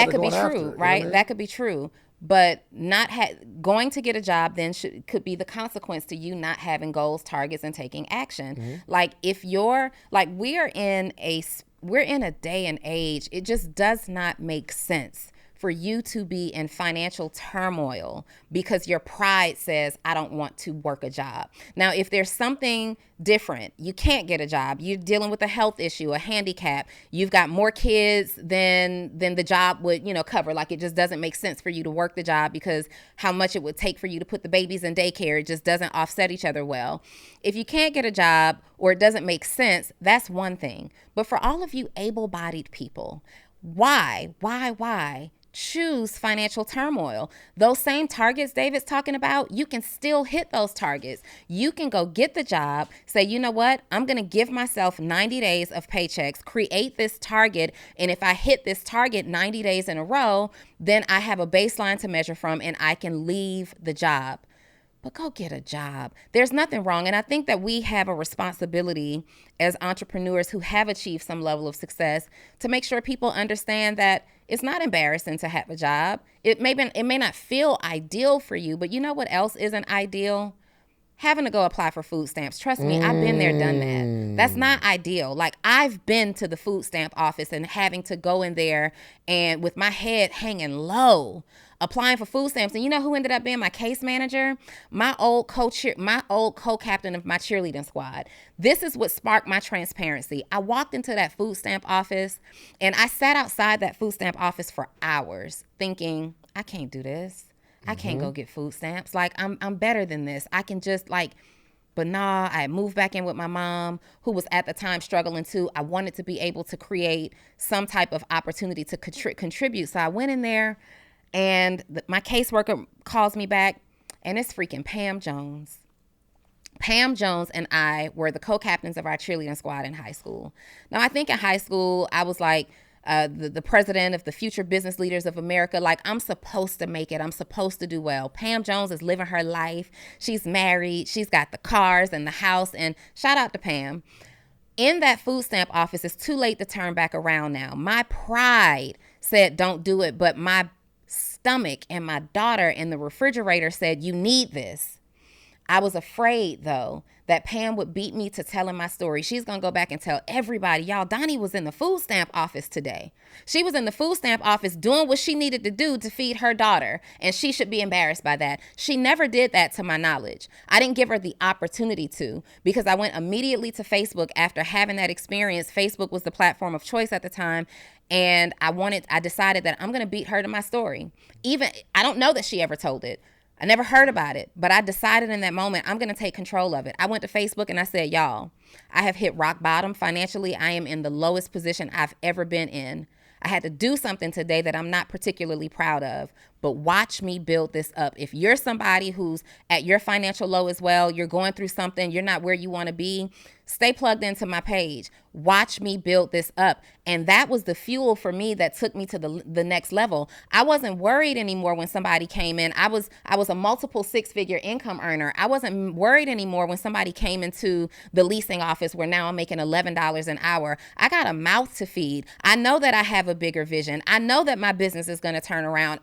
That could be going true, after it. You know what right? I That mean? could be true. But not going to get a job then could be the consequence to you not having goals, targets, and taking action. Mm-hmm. Like if you're like we're in a day and age, it just does not make sense for you to be in financial turmoil because your pride says, I don't want to work a job. Now, if there's something different, you can't get a job, you're dealing with a health issue, a handicap, you've got more kids than the job would, cover. Like it just doesn't make sense for you to work the job because how much it would take for you to put the babies in daycare, it just doesn't offset each other well. If you can't get a job or it doesn't make sense, that's one thing. But for all of you able-bodied people, why choose financial turmoil? Those same targets David's talking about, you can still hit those targets. You can go get the job, say, you know what, I'm going to give myself 90 days of paychecks, create this target, and if I hit this target 90 days in a row, then I have a baseline to measure from and I can leave the job. But go get a job. There's nothing wrong. And I think that we have a responsibility as entrepreneurs who have achieved some level of success to make sure people understand that it's not embarrassing to have a job. It may not feel ideal for you, but you know what else isn't ideal? Having to go apply for food stamps. Trust me, I've been there, done that. That's not ideal. Like I've been to the food stamp office and having to go in there and with my head hanging low, applying for food stamps. And you know who ended up being my case manager? My old co-captain of my cheerleading squad. This is what sparked my transparency. I walked into that food stamp office and I sat outside that food stamp office for hours thinking, I can't do this. I can't go get food stamps. Like I'm better than this. I can just but nah, I moved back in with my mom who was at the time struggling too. I wanted to be able to create some type of opportunity to contribute. So I went in there and my caseworker calls me back and it's freaking Pam Jones. Pam Jones and I were the co-captains of our cheerleading squad in high school. Now, I think in high school, I was like the president of the Future Business Leaders of America. Like, I'm supposed to make it. I'm supposed to do well. Pam Jones is living her life. She's married. She's got the cars and the house. And shout out to Pam. In that food stamp office, it's too late to turn back around now. My pride said, don't do it. But my stomach and my daughter in the refrigerator said, you need this. I was afraid, though, that Pam would beat me to telling my story. She's going to go back and tell everybody, y'all, Donnie was in the food stamp office today. She was in the food stamp office doing what she needed to do to feed her daughter, and she should be embarrassed by that. She never did that to my knowledge. I didn't give her the opportunity to because I went immediately to Facebook after having that experience. Facebook was the platform of choice at the time, and I decided that I'm going to beat her to my story. I don't know that she ever told it. I never heard about it, but I decided in that moment, I'm going to take control of it. I went to Facebook and I said, y'all, I have hit rock bottom financially. I am in the lowest position I've ever been in. I had to do something today that I'm not particularly proud of, but watch me build this up. If you're somebody who's at your financial low as well, you're going through something, you're not where you want to be, stay plugged into my page. Watch me build this up. And that was the fuel for me that took me to the next level. I wasn't worried anymore when somebody came in. I was a multiple six-figure income earner. I wasn't worried anymore when somebody came into the leasing office where now I'm making $11 an hour. I got a mouth to feed. I know that I have a bigger vision. I know that my business is going to turn around.